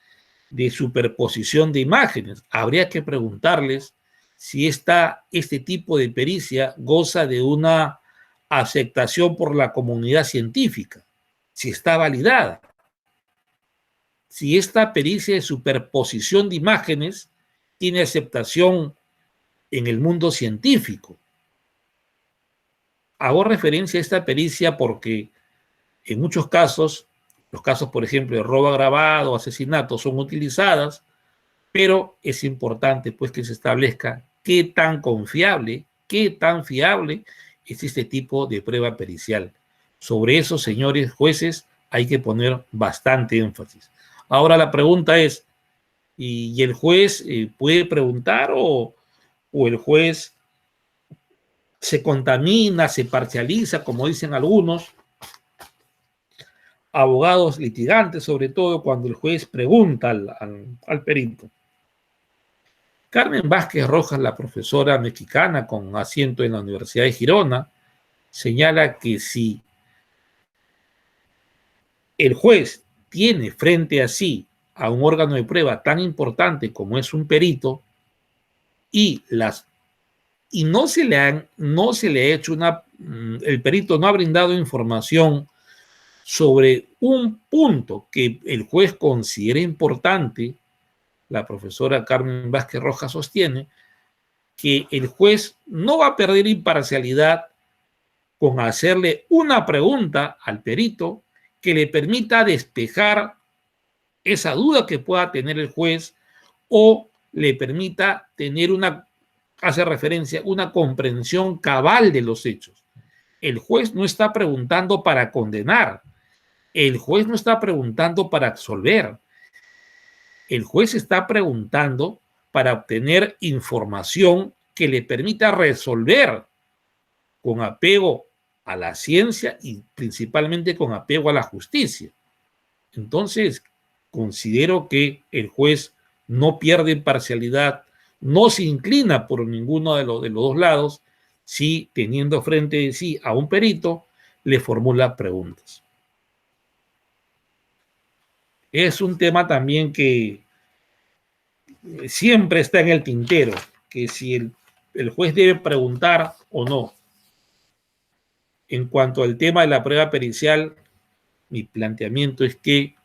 de superposición de imágenes, habría que preguntarles si este tipo de pericia goza de una aceptación por la comunidad científica, si está validada, si esta pericia de superposición de imágenes tiene aceptación en el mundo científico. Hago referencia a esta pericia porque en muchos casos, los casos, por ejemplo, de robo agravado o asesinato son utilizadas, pero es importante pues que se establezca qué tan confiable, qué tan fiable es este tipo de prueba pericial. Sobre eso, señores jueces, hay que poner bastante énfasis. Ahora la pregunta es, ¿y el juez puede preguntar o el juez se contamina, se parcializa, como dicen algunos abogados litigantes, sobre todo cuando el juez pregunta al perito? Carmen Vázquez Rojas, la profesora mexicana con asiento en la Universidad de Girona, señala que si el juez tiene frente a sí a un órgano de prueba tan importante como es un perito y no se le ha hecho el perito no ha brindado información sobre un punto que el juez considera importante, la profesora Carmen Vázquez Rojas sostiene que el juez no va a perder imparcialidad con hacerle una pregunta al perito que le permita despejar esa duda que pueda tener el juez o le permita tener una hace referencia a una comprensión cabal de los hechos. El juez no está preguntando para condenar, el juez no está preguntando para absolver, el juez está preguntando para obtener información que le permita resolver con apego a la ciencia y principalmente con apego a la justicia. Entonces, considero que el juez no pierde imparcialidad, no se inclina por ninguno de los dos lados, si teniendo frente de sí a un perito, le formula preguntas. Es un tema también que siempre está en el tintero, que si el juez debe preguntar o no. En cuanto al tema de la prueba pericial, mi planteamiento es que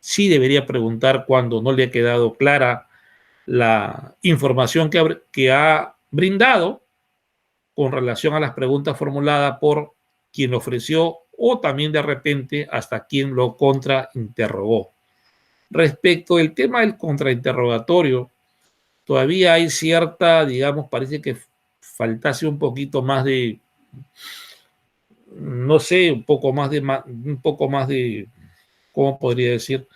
sí debería preguntar cuando no le ha quedado clara la información que ha brindado con relación a las preguntas formuladas por quien lo ofreció o también de repente hasta quien lo contrainterrogó. Respecto del tema del contrainterrogatorio, todavía hay cierta, digamos, parece que faltase un poquito más de, no sé, un poco más de, ¿cómo podría decir?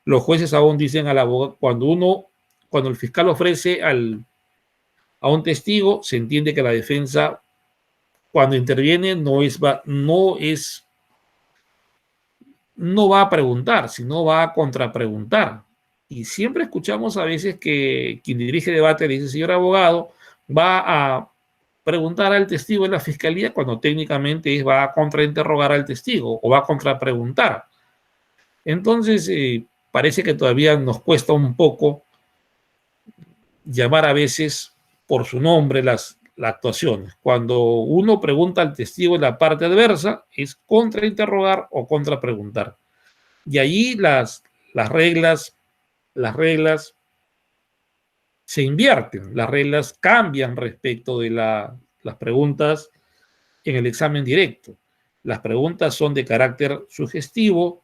Los jueces aún dicen al abogado, cuando el fiscal ofrece a un testigo, se entiende que la defensa, cuando interviene, no va a preguntar, sino va a contrapreguntar. Y siempre escuchamos a veces que quien dirige el debate le dice, señor abogado, va a preguntar al testigo en la fiscalía cuando técnicamente va a contrainterrogar al testigo o va a contrapreguntar. Entonces, parece que todavía nos cuesta un poco llamar a veces por su nombre las actuaciones. Cuando uno pregunta al testigo en la parte adversa, es contrainterrogar o contrapreguntar. Y allí las reglas se invierten, las reglas cambian respecto de las preguntas en el examen directo. Las preguntas son de carácter sugestivo,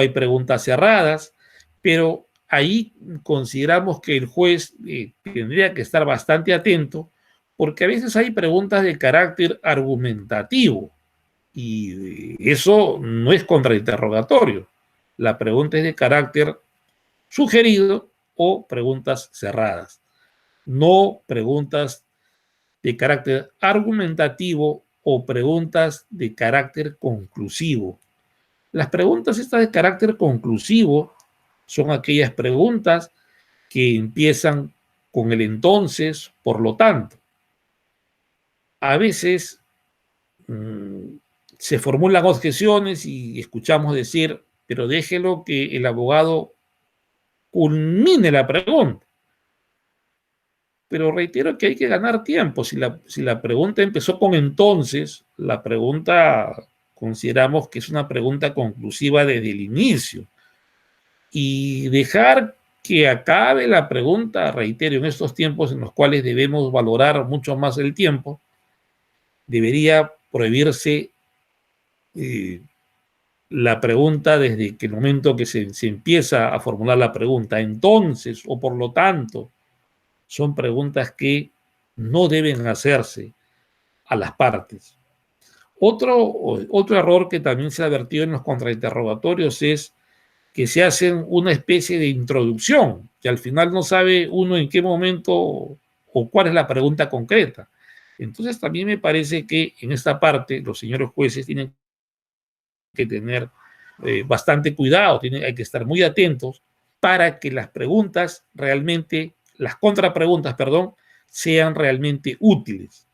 hay preguntas cerradas, pero ahí consideramos que el juez tendría que estar bastante atento porque a veces hay preguntas de carácter argumentativo y eso no es contrainterrogatorio. La pregunta es de carácter sugerido o preguntas cerradas, no preguntas de carácter argumentativo o preguntas de carácter conclusivo. Las preguntas estas de carácter conclusivo son aquellas preguntas que empiezan con el entonces, por lo tanto. A veces se formulan objeciones y escuchamos decir, pero déjelo que el abogado culmine la pregunta. Pero reitero que hay que ganar tiempo. Si la pregunta empezó con entonces, la pregunta consideramos que es una pregunta conclusiva desde el inicio. Y dejar que acabe la pregunta, reitero, en estos tiempos en los cuales debemos valorar mucho más el tiempo, debería prohibirse la pregunta desde que el momento que se empieza a formular la pregunta. Entonces, o por lo tanto, son preguntas que no deben hacerse a las partes. Otro error que también se ha advertido en los contrainterrogatorios es que se hacen una especie de introducción, que al final no sabe uno en qué momento o cuál es la pregunta concreta. Entonces también me parece que en esta parte los señores jueces tienen que tener bastante cuidado, hay que estar muy atentos para que las preguntas realmente, las contrapreguntas, perdón, sean realmente útiles.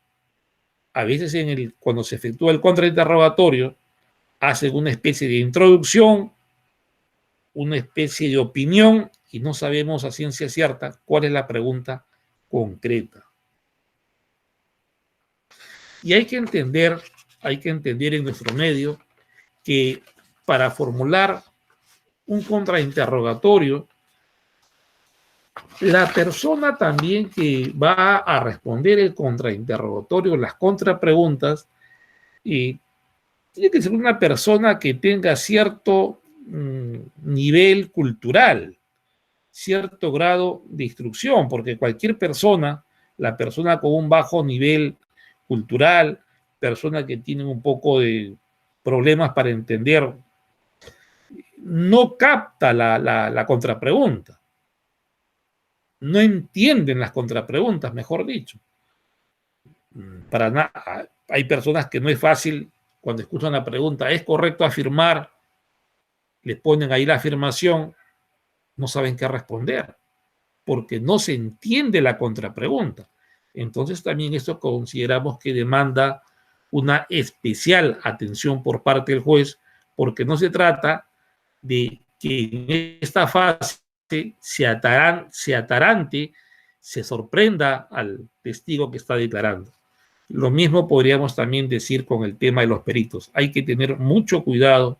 A veces cuando se efectúa el contrainterrogatorio, hacen una especie de introducción, una especie de opinión y no sabemos a ciencia cierta cuál es la pregunta concreta. Y hay que entender en nuestro medio que para formular un contrainterrogatorio, la persona también que va a responder el contrainterrogatorio, las contrapreguntas, tiene que ser una persona que tenga cierto nivel cultural, cierto grado de instrucción, porque cualquier persona, la persona con un bajo nivel cultural, persona que tiene un poco de problemas para entender, no capta la contrapregunta, no entienden las contrapreguntas, mejor dicho. Hay personas que no es fácil, cuando escuchan la pregunta, ¿es correcto afirmar? Les ponen ahí la afirmación, no saben qué responder, porque no se entiende la contrapregunta. Entonces también esto consideramos que demanda una especial atención por parte del juez, porque no se trata de que en esta fase se atarante, se sorprenda al testigo que está declarando. Lo mismo podríamos también decir con el tema de los peritos. Hay que tener mucho cuidado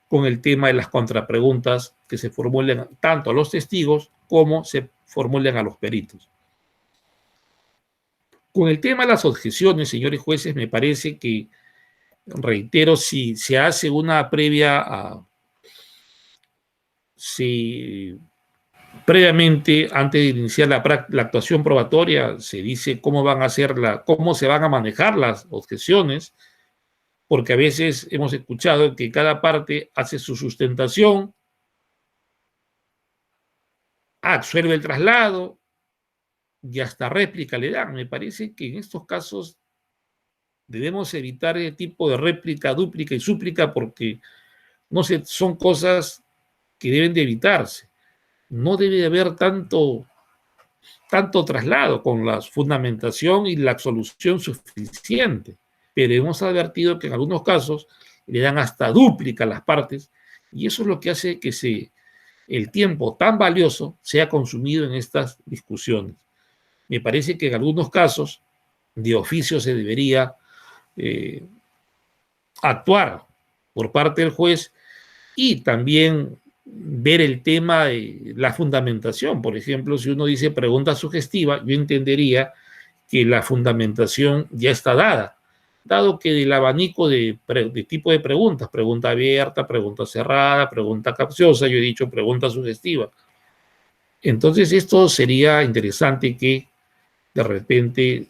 con el tema de las contrapreguntas que se formulen tanto a los testigos como se formulen a los peritos. Con el tema de las objeciones, señores jueces, me parece que, reitero, si se hace una previamente, antes de iniciar la actuación probatoria, se dice cómo se van a manejar las objeciones, porque a veces hemos escuchado que cada parte hace su sustentación, absuelve el traslado y hasta réplica le dan. Me parece que en estos casos debemos evitar el tipo de réplica, dúplica y súplica, porque son cosas que deben de evitarse. No debe haber tanto traslado con la fundamentación y la absolución suficiente, pero hemos advertido que en algunos casos le dan hasta dúplica a las partes, y eso es lo que hace que el tiempo tan valioso sea consumido en estas discusiones. Me parece que en algunos casos de oficio se debería actuar por parte del juez y también ver el tema de la fundamentación. Por ejemplo, si uno dice pregunta sugestiva, yo entendería que la fundamentación ya está dada, dado que del abanico de tipo de preguntas, pregunta abierta, pregunta cerrada, pregunta capciosa, yo he dicho pregunta sugestiva. Entonces esto sería interesante que de repente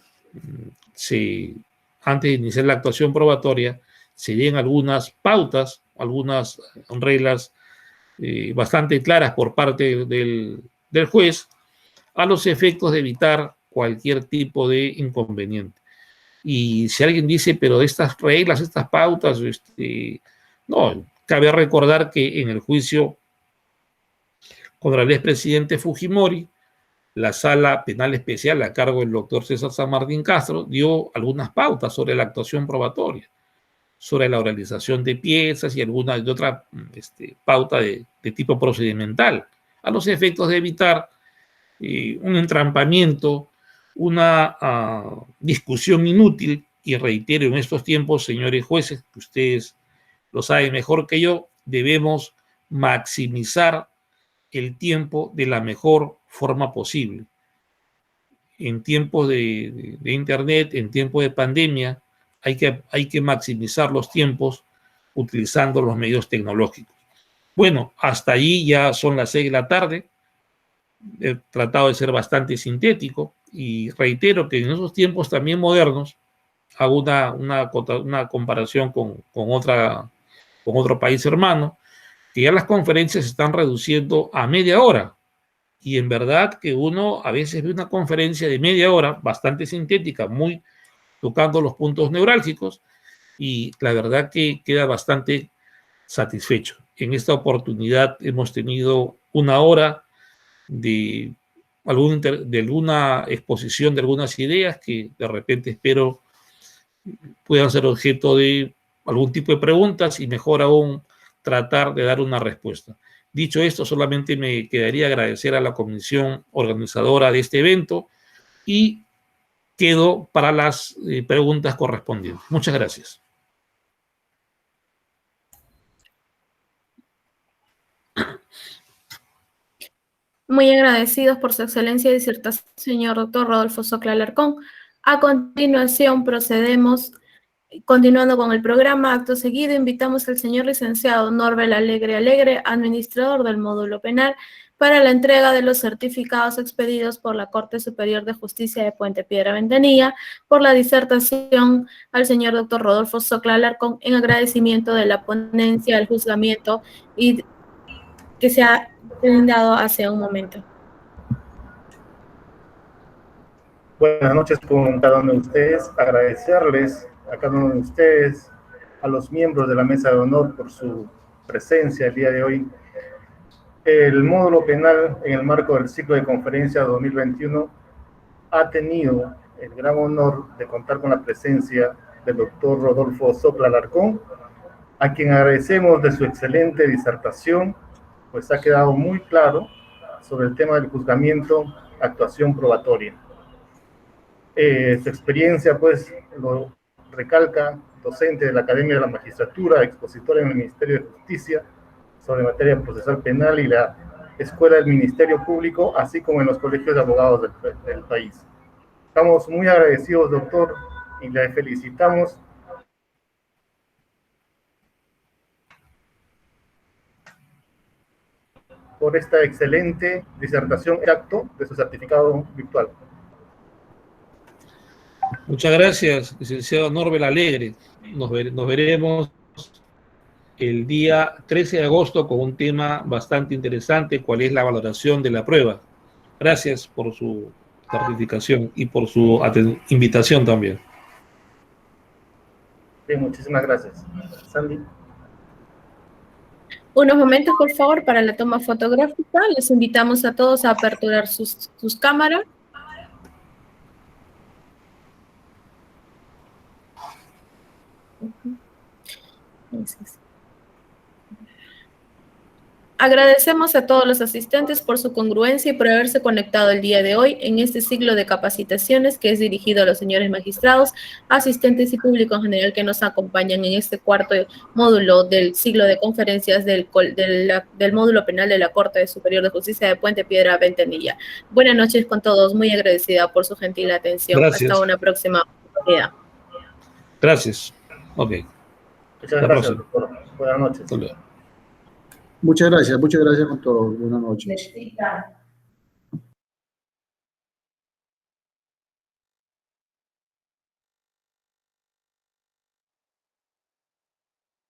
antes de iniciar la actuación probatoria se den algunas pautas, algunas reglas bastante claras por parte del juez a los efectos de evitar cualquier tipo de inconveniente. Y si alguien dice, pero estas reglas, estas pautas, no, cabe recordar que en el juicio contra el expresidente Fujimori, la Sala Penal Especial a cargo del doctor César San Martín Castro dio algunas pautas sobre la actuación probatoria, sobre la oralización de piezas y alguna de otra pauta de tipo procedimental, a los efectos de evitar un entrampamiento, una discusión inútil. Y reitero, en estos tiempos, señores jueces, que ustedes lo saben mejor que yo, debemos maximizar el tiempo de la mejor forma posible. En tiempos de internet, en tiempos de pandemia, hay que maximizar los tiempos utilizando los medios tecnológicos. Bueno, hasta allí ya son las 6 de la tarde. He tratado de ser bastante sintético y reitero que en esos tiempos también modernos hago una comparación con otro país hermano, que ya las conferencias se están reduciendo a media hora. Y en verdad que uno a veces ve una conferencia de media hora, bastante sintética, muy tocando los puntos neurálgicos, y la verdad que queda bastante satisfecho. En esta oportunidad hemos tenido 1 hora de alguna exposición de algunas ideas que de repente espero puedan ser objeto de algún tipo de preguntas y mejor aún tratar de dar una respuesta. Dicho esto, solamente me quedaría agradecer a la comisión organizadora de este evento y quedo para las preguntas correspondientes. Muchas gracias. Muy agradecidos por su excelencia de disertación, señor doctor Rodolfo Socla Alarcón. A continuación procedemos, continuando con el programa, acto seguido invitamos al señor licenciado Norbel Alegre, administrador del módulo penal, para la entrega de los certificados expedidos por la Corte Superior de Justicia de Puente Piedra Ventanilla por la disertación al señor doctor Rodolfo Socla Alarcón en agradecimiento de la ponencia del juzgamiento y que se ha brindado hace un momento. Buenas noches con cada uno de ustedes. Agradecerles a cada uno de ustedes, a los miembros de la Mesa de Honor por su presencia el día de hoy. El módulo penal en el marco del ciclo de conferencia 2021 ha tenido el gran honor de contar con la presencia del doctor Rodolfo Socla Alarcón, a quien agradecemos de su excelente disertación, pues ha quedado muy claro sobre el tema del juzgamiento, actuación probatoria. Su experiencia, pues, lo recalca, docente de la Academia de la Magistratura, expositor en el Ministerio de Justicia sobre materia procesal penal y la Escuela del Ministerio Público, así como en los colegios de abogados del país. Estamos muy agradecidos, doctor, y le felicitamos por esta excelente disertación y acto de su certificado virtual. Muchas gracias, licenciado Norbel Alegre. Nos veremos el día 13 de agosto con un tema bastante interesante, cuál es la valoración de la prueba. Gracias por su participación y por su invitación también. Bien, muchísimas gracias. Sandy. Unos momentos, por favor, para la toma fotográfica. Les invitamos a todos a aperturar sus cámaras. Gracias. Agradecemos a todos los asistentes por su congruencia y por haberse conectado el día de hoy en este ciclo de capacitaciones que es dirigido a los señores magistrados, asistentes y público en general que nos acompañan en este cuarto módulo del ciclo de conferencias del módulo penal de la Corte Superior de Justicia de Puente Piedra Ventanilla. Buenas noches con todos, muy agradecida por su gentil atención. Gracias. Hasta una próxima oportunidad. Gracias. Ok. Muchas gracias, doctor. Buenas noches. Muchas gracias con todos. Buenas noches.